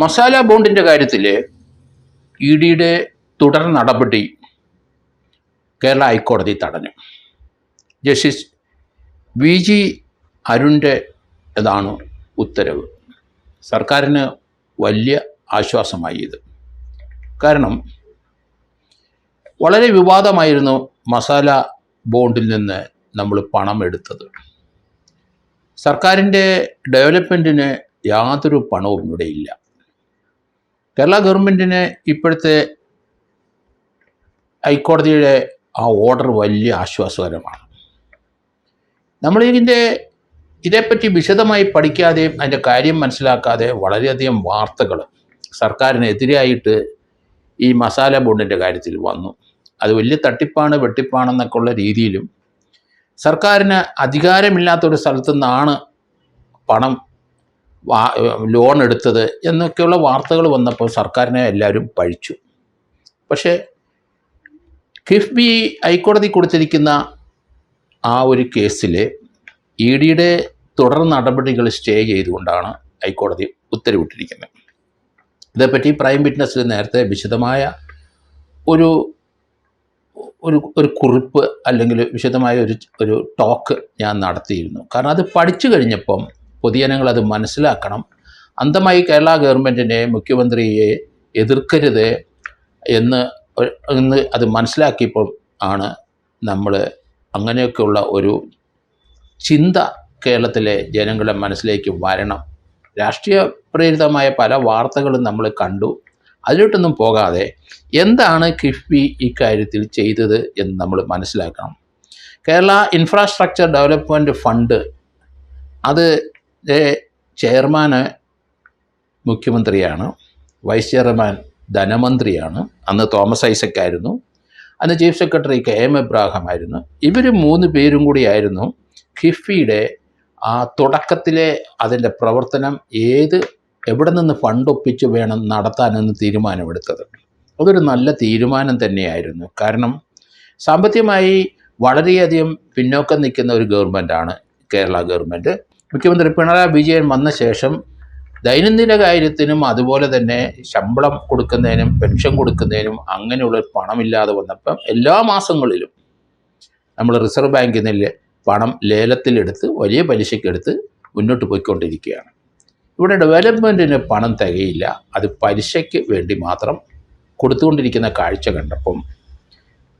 മസാല ബോണ്ടിൻ്റെ കാര്യത്തിൽ ഇ ഡിയുടെ തുടർ നടപടി കേരള ഹൈക്കോടതി തടഞ്ഞു. ജസ്റ്റിസ് വി ജി അരുണിൻ്റെ ഇതാണ് ഉത്തരവ്. സർക്കാരിന് വലിയ ആശ്വാസമായി ഇത്. കാരണം വളരെ വിവാദമായിരുന്നു മസാല ബോണ്ടിൽ നിന്ന് നമ്മൾ പണം എടുത്തത്. സർക്കാരിൻ്റെ ഡെവലപ്മെൻറ്റിന് യാതൊരു പണവും ഇവിടെ ഇല്ല. കേരള ഗവൺമെൻറ്റിന് ഇപ്പോഴത്തെ ഹൈക്കോടതിയുടെ ആ ഓർഡർ വലിയ ആശ്വാസകരമാണ്. ഇതേപ്പറ്റി വിശദമായി പഠിക്കാതെയും അതിൻ്റെ കാര്യം മനസ്സിലാക്കാതെ വളരെയധികം വാർത്തകൾ സർക്കാരിനെതിരായിട്ട് ഈ മസാല ബോണ്ടിൻ്റെ കാര്യത്തിൽ വന്നു. അത് വലിയ തട്ടിപ്പാണ് വെട്ടിപ്പാണെന്നൊക്കെ ഉള്ള രീതിയിലും സർക്കാരിന് അധികാരമില്ലാത്തൊരു സ്ഥലത്തു നിന്നാണ് പണം ലോൺ എടുത്തത് എന്നൊക്കെയുള്ള വാർത്തകൾ വന്നപ്പോൾ സർക്കാരിനെ എല്ലാവരും പഴിച്ചു. പക്ഷേ കിഫ്ബി ഹൈക്കോടതി കൊടുത്തിരിക്കുന്ന ആ ഒരു കേസിൽ ഇ ഡിയുടെ തുടർ നടപടികൾ സ്റ്റേ ചെയ്തുകൊണ്ടാണ് ഹൈക്കോടതി ഉത്തരവിട്ടിരിക്കുന്നത്. ഇതേപ്പറ്റി പ്രൈം വിറ്റ്നസ്സിൽ നേരത്തെ വിശദമായ ഒരു കുറിപ്പ് അല്ലെങ്കിൽ വിശദമായ ഒരു ടോക്ക് ഞാൻ നടത്തിയിരുന്നു. കാരണം അത് പഠിച്ചു കഴിഞ്ഞപ്പം പൊതുജനങ്ങൾ അത് മനസ്സിലാക്കണം. അന്ധമായി കേരള ഗവൺമെൻറ്റിനെ, മുഖ്യമന്ത്രിയെ എതിർക്കരുത് എന്ന് അത് മനസ്സിലാക്കിയപ്പോൾ ആണ് നമ്മൾ അങ്ങനെയൊക്കെയുള്ള ഒരു ചിന്ത കേരളത്തിലെ ജനങ്ങളുടെ മനസ്സിലേക്ക് വരണം. രാഷ്ട്രീയ പ്രേരിതമായ പല വാർത്തകളും നമ്മൾ കണ്ടു. അതിലോട്ടൊന്നും പോകാതെ എന്താണ് കിഫ്ബി ഇക്കാര്യത്തിൽ ചെയ്തത് എന്ന് നമ്മൾ മനസ്സിലാക്കണം. കേരള ഇൻഫ്രാസ്ട്രക്ചർ ഡെവലപ്മെൻറ്റ് ഫണ്ട് അത് ചെയർമാന് മുഖ്യമന്ത്രിയാണ്, വൈസ് ചെയർമാൻ ധനമന്ത്രിയാണ്. അന്ന് തോമസ് ഐസക് ആയിരുന്നു, അന്ന് chief secretary K M Abraham ആയിരുന്നു. ഇവർ 3 പേരും കൂടിയായിരുന്നു കിഫ്ബിയുടെ ആ തുടക്കത്തിലെ അതിൻ്റെ പ്രവർത്തനം എവിടെ നിന്ന് ഫണ്ട് ഒപ്പിച്ച് വേണം നടത്താനെന്ന് തീരുമാനമെടുത്തത്. അതൊരു നല്ല തീരുമാനം തന്നെയായിരുന്നു. കാരണം സാമ്പത്തികമായി വളരെയധികം പിന്നോക്കം നിൽക്കുന്ന ഒരു ഗവൺമെൻറ്റാണ് കേരള ഗവൺമെൻറ്. മുഖ്യമന്ത്രി പിണറായി വിജയൻ വന്ന ശേഷം ദൈനംദിന കാര്യത്തിനും അതുപോലെ തന്നെ ശമ്പളം കൊടുക്കുന്നതിനും പെൻഷൻ കൊടുക്കുന്നതിനും അങ്ങനെയുള്ള പണമില്ലാതെ വന്നപ്പം എല്ലാ മാസങ്ങളിലും നമ്മൾ റിസർവ് ബാങ്കിൽ നിന്ന് പണം ലേലത്തിലെടുത്ത് വലിയ പലിശക്കെടുത്ത് മുന്നോട്ട് പോയിക്കൊണ്ടിരിക്കുകയാണ്. ഇവിടെ ഡെവലപ്മെൻറ്റിന് പണം തികയില്ല, അത് പലിശയ്ക്ക് വേണ്ടി മാത്രം കൊടുത്തുകൊണ്ടിരിക്കുന്ന കാഴ്ച കണ്ടപ്പം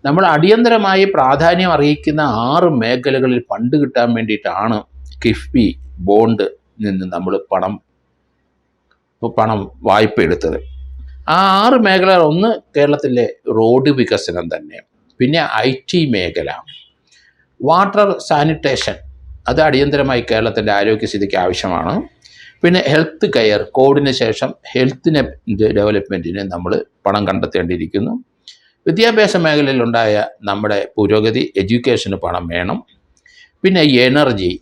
നമ്മൾ അടിയന്തരമായി പ്രാധാന്യം അറിയിക്കുന്ന 6 മേഖലകളിൽ ഫണ്ട് കിട്ടാൻ വേണ്ടിയിട്ടാണ് കിഫ്ബി ബോണ്ട് നിന്ന് നമ്മൾ പണം വായ്പ എടുത്തത്. ആ 6 മേഖല, ഒന്ന് കേരളത്തിലെ റോഡ് വികസനം തന്നെ, പിന്നെ IT മേഖല, വാട്ടർ സാനിറ്റേഷൻ, അത് അടിയന്തരമായി കേരളത്തിൻ്റെ ആരോഗ്യസ്ഥിതിക്ക് ആവശ്യമാണ്. പിന്നെ ഹെൽത്ത് കെയർ, കോവിഡിന് ശേഷം ഹെൽത്തിനെ ഡെവലപ്മെൻറ്റിന് നമ്മൾ പണം കണ്ടെത്തേണ്ടിയിരിക്കുന്നു. വിദ്യാഭ്യാസ മേഖലയിലുണ്ടായ നമ്മുടെ പുരോഗതി, എഡ്യൂക്കേഷന് പണം വേണം. പിന്നെ എനർജി,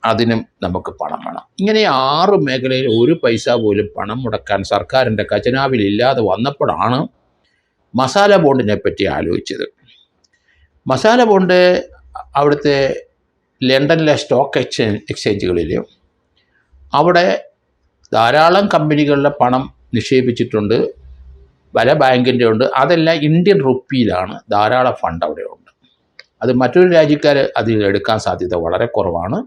അതിനും നമുക്ക് പണം വേണം. ഇങ്ങനെ 6 മേഖലയിൽ ഒരു പൈസ പോലും പണം മുടക്കാൻ സർക്കാരിൻ്റെ ഖജനാവിലില്ലാതെ വന്നപ്പോഴാണ് മസാല ബോണ്ടിനെ പറ്റി ആലോചിച്ചത്. മസാല ബോണ്ട് അവിടുത്തെ ലണ്ടനിലെ സ്റ്റോക്ക് എക്സ്ചേഞ്ചുകളിൽ അവിടെ ധാരാളം കമ്പനികളുടെ പണം നിക്ഷേപിച്ചിട്ടുണ്ട്, പല ബാങ്കിൻ്റെ ഉണ്ട്. അതെല്ലാം ഇന്ത്യൻ റുപ്പിയിലാണ്. ധാരാളം ഫണ്ട് അവിടെ ഉണ്ട്. അത് മറ്റൊരു രാജ്യക്കാർ അതിൽ എടുക്കാൻ സാധ്യത വളരെ കുറവാണ്.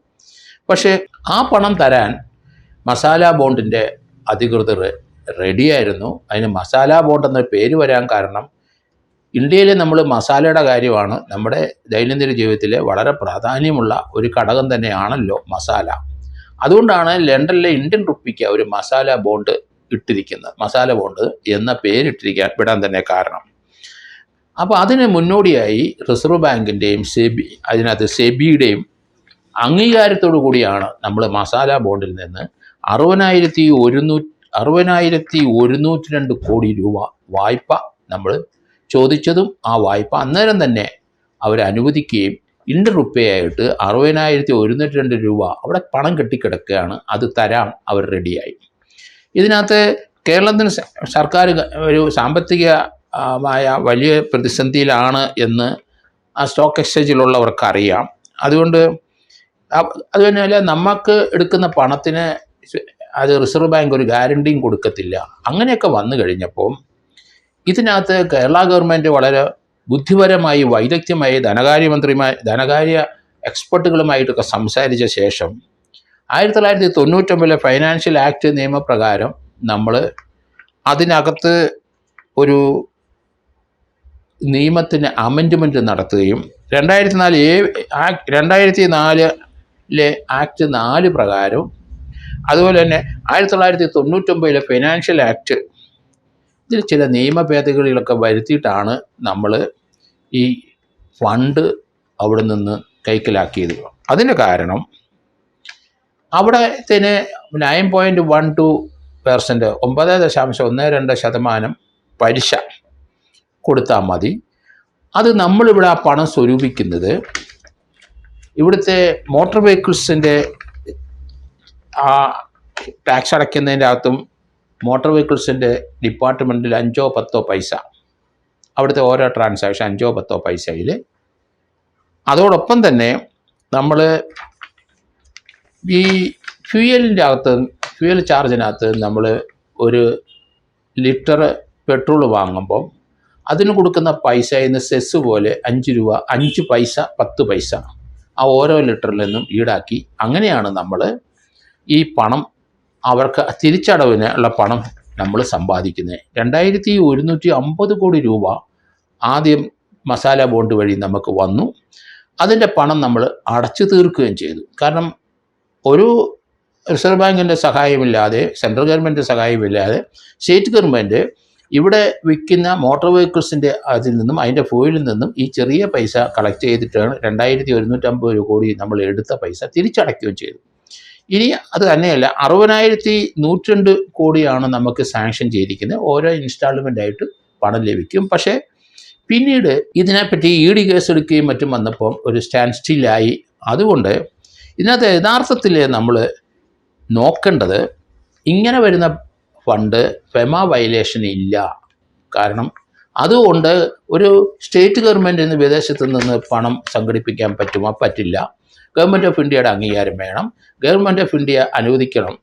പക്ഷേ ആ പണം തരാൻ മസാല ബോണ്ടിൻ്റെ അധികൃതർ റെഡിയായിരുന്നു. അതിന് മസാല ബോണ്ട് എന്ന പേര് വരാൻ കാരണം ഇന്ത്യയിൽ നമ്മൾ മസാലയുടെ കാര്യമാണ് നമ്മുടെ ദൈനംദിന ജീവിതത്തിലെ വളരെ പ്രാധാന്യമുള്ള ഒരു ഘടകം തന്നെയാണല്ലോ മസാല. അതുകൊണ്ടാണ് ലണ്ടനിലെ ഇന്ത്യൻ റുപ്പിക്ക് ഒരു മസാല ബോണ്ട് ഇട്ടിരിക്കുന്നത്. മസാല ബോണ്ട് എന്ന വിടാൻ തന്നെ കാരണം. അപ്പോൾ അതിന് മുന്നോടിയായി റിസർവ് ബാങ്കിൻ്റെയും അതിനകത്ത് സെബിയുടെയും അംഗീകാരത്തോടു കൂടിയാണ് നമ്മൾ മസാല ബോണ്ടിൽ നിന്ന് 60,102 കോടി രൂപ വായ്പ നമ്മൾ ചോദിച്ചതും ആ വായ്പ അന്നേരം തന്നെ അവർ അനുവദിക്കുകയും ഇന്ത്യൻ റുപ്പിയായിട്ട് 60,102 രൂപ അവിടെ പണം കെട്ടിക്കിടക്കുകയാണ്. അത് തരാൻ അവർ റെഡിയായി. ഇതിനകത്ത് കേരളത്തിന് സർക്കാർ ഒരു സാമ്പത്തികമായ വലിയ പ്രതിസന്ധിയിലാണ് എന്ന് ആ സ്റ്റോക്ക് എക്സ്ചേഞ്ചിലുള്ളവർക്കറിയാം. അതുകൊണ്ട് അതുതന്നെയല്ല, നമുക്ക് എടുക്കുന്ന പണത്തിന് അത് റിസർവ് ബാങ്ക് ഒരു ഗ്യാരണ്ടിയും കൊടുക്കത്തില്ല. അങ്ങനെയൊക്കെ വന്നു കഴിഞ്ഞപ്പോൾ ഇതിനകത്ത് കേരള ഗവൺമെൻറ് വളരെ ബുദ്ധിപരമായി വൈദഗ്ധ്യമായി ധനകാര്യ എക്സ്പെർട്ടുകളുമായിട്ടൊക്കെ സംസാരിച്ച ശേഷം 1999 ഫൈനാൻഷ്യൽ ആക്ട് നിയമപ്രകാരം നമ്മൾ അതിനകത്ത് ഒരു നിയമത്തിന് അമെൻഡ്മെൻറ്റ് നടത്തുകയും 2004 ആക്ട് 4 പ്രകാരം അതുപോലെ തന്നെ 1999 ഫൈനാൻഷ്യൽ ആക്ട് ഇതിൽ ചില നിയമ ഭേദഗതികളൊക്കെ വരുത്തിയിട്ടാണ് നമ്മൾ ഈ ഫണ്ട് അവിടെ നിന്ന് കൈക്കലാക്കിയത്. അതിൻ്റെ കാരണം അവിടെ തന്നെ 9.12% 9.12% പലിശ കൊടുത്താൽ മതി. അത് നമ്മളിവിടെ ആ പണം സ്വരൂപിക്കുന്നത് ഇവിടുത്തെ മോട്ടോർ വെഹിക്കിൾസിൻ്റെ ആ ടാക്സ് അടയ്ക്കുന്നതിൻ്റെ അകത്തും മോട്ടോർ വെഹിക്കിൾസിൻ്റെ ഡിപ്പാർട്ട്മെൻറ്റിൽ 5-10 പൈസ അവിടുത്തെ ഓരോ ട്രാൻസാക്ഷൻ 5-10 പൈസയിൽ. അതോടൊപ്പം തന്നെ നമ്മൾ ഈ ഫ്യൂവൽ ചാർജിനകത്ത് നമ്മൾ ഒരു ലിറ്റർ പെട്രോൾ വാങ്ങുമ്പം അതിന് കൊടുക്കുന്ന പൈസയിൽ നിന്ന് സെസ് പോലെ 5 രൂപ 5 പൈസ 10 പൈസ ആ ഓരോ ലിറ്ററിൽ നിന്നും ഈടാക്കി അങ്ങനെയാണ് നമ്മൾ ഈ പണം അവർക്ക് തിരിച്ചടവിന് ഉള്ള പണം നമ്മൾ സമ്പാദിക്കുന്നത്. 2150 കോടി രൂപ ആദ്യം മസാല ബോണ്ട് വഴി നമുക്ക് വന്നു. അതിൻ്റെ പണം നമ്മൾ അടച്ചു തീർക്കുകയും ചെയ്തു. കാരണം ഒരു റിസർവ് ബാങ്കിൻ്റെ സഹായമില്ലാതെ, സെൻട്രൽ ഗവൺമെൻറ് സഹായമില്ലാതെ സ്റ്റേറ്റ് ഗവൺമെൻറ് ഇവിടെ വിൽക്കുന്ന മോട്ടോർ വെഹിക്കിൾസിൻ്റെ അതിൽ നിന്നും അതിൻ്റെ ഫ്യൂവലിൽ നിന്നും ഈ ചെറിയ പൈസ കളക്ട് ചെയ്തിട്ടാണ് 2150 കോടി നമ്മൾ എടുത്ത പൈസ തിരിച്ചടയ്ക്കുകയും ചെയ്തു. ഇനി അത് തന്നെയല്ല, 60,102 കോടിയാണ് നമുക്ക് സാങ്ഷൻ ചെയ്തിരിക്കുന്നത്. ഓരോ ഇൻസ്റ്റാൾമെൻ്റായിട്ട് പണം ലഭിക്കും. പക്ഷേ പിന്നീട് ഇതിനെപ്പറ്റി ED കേസെടുക്കുകയും മറ്റും വന്നപ്പോൾ ഒരു സ്റ്റാൻഡ് സ്റ്റില്ലായി. അതുകൊണ്ട് ഇതിനകത്ത് യഥാർത്ഥത്തിൽ നമ്മൾ നോക്കേണ്ടത് ഇങ്ങനെ വരുന്ന ഫണ്ട് ഫെമ വയലേഷൻ ഇല്ല. കാരണം അതുകൊണ്ട് ഒരു സ്റ്റേറ്റ് ഗവൺമെൻറ്റിന് വിദേശത്ത് നിന്ന് പണം സംഘടിപ്പിക്കാൻ പറ്റുമോ? പറ്റില്ല. ഗവൺമെൻറ് ഓഫ് ഇന്ത്യയുടെ അംഗീകാരം വേണം, ഗവൺമെൻറ് ഓഫ് ഇന്ത്യ അനുവദിക്കണം.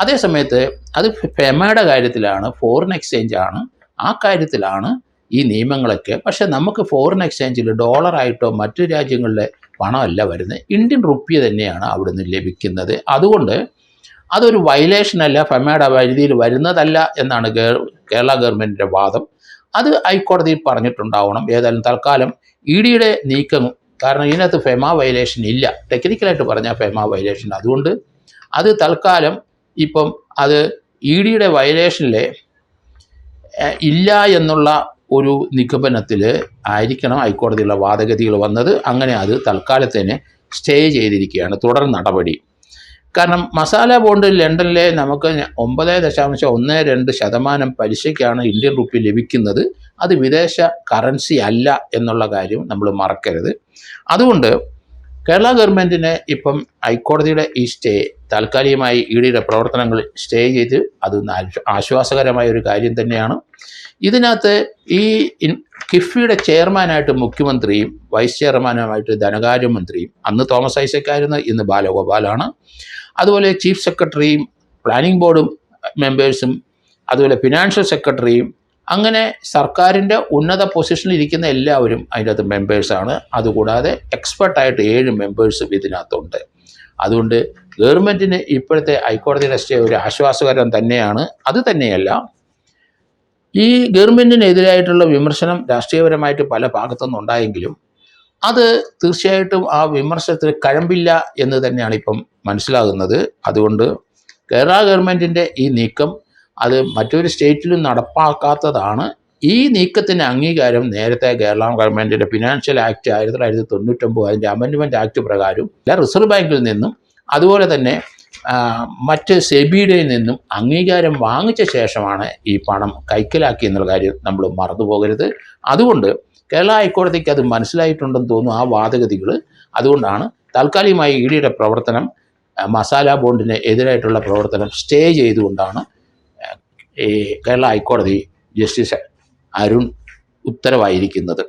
അതേസമയത്ത് അത് ഫെമയുടെ കാര്യത്തിലാണ്, ഫോറിൻ എക്സ്ചേഞ്ച് ആണ്, ആ കാര്യത്തിലാണ് ഈ നിയമങ്ങളൊക്കെ. പക്ഷേ നമുക്ക് ഫോറിൻ എക്സ്ചേഞ്ചിൽ ഡോളറായിട്ടോ മറ്റു രാജ്യങ്ങളിലെ പണമല്ല വരുന്നത്, ഇന്ത്യൻ റുപ്പിയ തന്നെയാണ് അവിടെ നിന്ന് ലഭിക്കുന്നത്. അതുകൊണ്ട് അതൊരു വയലേഷനല്ല, ഫെമയുടെ പരിധിയിൽ വരുന്നതല്ല എന്നാണ് കേരള ഗവൺമെൻറ്റിൻ്റെ വാദം. അത് ഹൈക്കോടതിയിൽ പറഞ്ഞിട്ടുണ്ടാവണം. ഏതായാലും തൽക്കാലം EDയുടെ നീക്കം, കാരണം ഇതിനകത്ത് ഫെമ വയലേഷൻ ഇല്ല, ടെക്നിക്കലായിട്ട് പറഞ്ഞാൽ ഫെമ വയലേഷൻ. അതുകൊണ്ട് അത് തൽക്കാലം ഇപ്പം അത് EDയുടെ വയലേഷനിൽ ഇല്ല എന്നുള്ള ഒരു നിഗമനത്തിൽ ആയിരിക്കണം ഹൈക്കോടതിയുള്ള വാദഗതികൾ വന്നത്. അങ്ങനെ അത് തൽക്കാലത്തേന് സ്റ്റേ ചെയ്തിരിക്കുകയാണ്, തുടർ നടപടി. കാരണം മസാല ബോണ്ട് ലണ്ടനിലെ നമുക്ക് 9.12% പലിശയ്ക്കാണ് ഇന്ത്യൻ റുപ്പി ലഭിക്കുന്നത്. അത് വിദേശ കറൻസി അല്ല എന്നുള്ള കാര്യം നമ്മൾ മറക്കരുത്. അതുകൊണ്ട് കേരള ഗവൺമെൻറ്റിന് ഇപ്പം ഹൈക്കോടതിയുടെ ഈ സ്റ്റേ താൽക്കാലികമായി EDയുടെ പ്രവർത്തനങ്ങൾ സ്റ്റേ ചെയ്ത് അത് ആശ്വാസകരമായ ഒരു കാര്യം തന്നെയാണ്. ഇതിനകത്ത് ഈ കിഫ്ബിയുടെ ചെയർമാനായിട്ട് മുഖ്യമന്ത്രിയും വൈസ് ചെയർമാനുമായിട്ട് ധനകാര്യമന്ത്രിയും, അന്ന് തോമസ് ഐസക്കായിരുന്നു, ഇന്ന് ബാലഗോപാലാണ്. അതുപോലെ ചീഫ് സെക്രട്ടറിയും പ്ലാനിംഗ് ബോർഡും മെമ്പേഴ്സും അതുപോലെ ഫിനാൻഷ്യൽ സെക്രട്ടറിയും, അങ്ങനെ സർക്കാരിൻ്റെ ഉന്നത പൊസിഷനിൽ ഇരിക്കുന്ന എല്ലാവരും അതിനകത്ത് മെമ്പേഴ്സാണ്. അതുകൂടാതെ എക്സ്പെർട്ടായിട്ട് 7 മെമ്പേഴ്സും ഇതിനകത്തുണ്ട്. അതുകൊണ്ട് ഗവൺമെൻറ്റിന് ഇപ്പോഴത്തെ ഹൈക്കോടതിയുടെ സ്റ്റേ ഒരു ആശ്വാസകരം തന്നെയാണ്. അത് തന്നെയല്ല, ഈ ഗവൺമെൻറ്റിനെതിരായിട്ടുള്ള വിമർശനം രാഷ്ട്രീയപരമായിട്ട് പല ഭാഗത്തുനിന്നും ഉണ്ടായെങ്കിലും അത് തീർച്ചയായിട്ടും ആ വിമർശനത്തിന് കഴമ്പില്ല എന്ന് തന്നെയാണ് ഇപ്പം മനസ്സിലാകുന്നത്. അതുകൊണ്ട് കേരള ഗവൺമെൻറ്റിൻ്റെ ഈ നീക്കം അത് മറ്റൊരു സ്റ്റേറ്റിലും നടപ്പാക്കാത്തതാണ്. ഈ നീക്കത്തിന് അംഗീകാരം നേരത്തെ കേരള ഗവൺമെൻറ്റിൻ്റെ ഫിനാൻഷ്യൽ ആക്ട് 1999 അതിൻ്റെ അമെൻഡ്മെൻറ്റ് ആക്ട് പ്രകാരം റിസർവ് ബാങ്കിൽ നിന്നും അതുപോലെ തന്നെ മറ്റ് സെബിയുടെ നിന്നും അംഗീകാരം വാങ്ങിച്ച ശേഷമാണ് ഈ പണം കൈക്കലാക്കി എന്നുള്ള കാര്യം നമ്മൾ മറന്നു പോകരുത്. അതുകൊണ്ട് കേരള ഹൈക്കോടതിക്ക് അത് മനസ്സിലായിട്ടുണ്ടെന്ന് തോന്നുന്നു ആ വാദഗതികൾ. അതുകൊണ്ടാണ് താൽക്കാലികമായി EDയുടെ പ്രവർത്തനം, മസാല ബോണ്ടിന് എതിരായിട്ടുള്ള പ്രവർത്തനം സ്റ്റേ ചെയ്തുകൊണ്ടാണ് കേരള ഹൈക്കോടതി ജസ്റ്റിസ് അരുൺ ഉത്തരവായിരിക്കുന്നത്.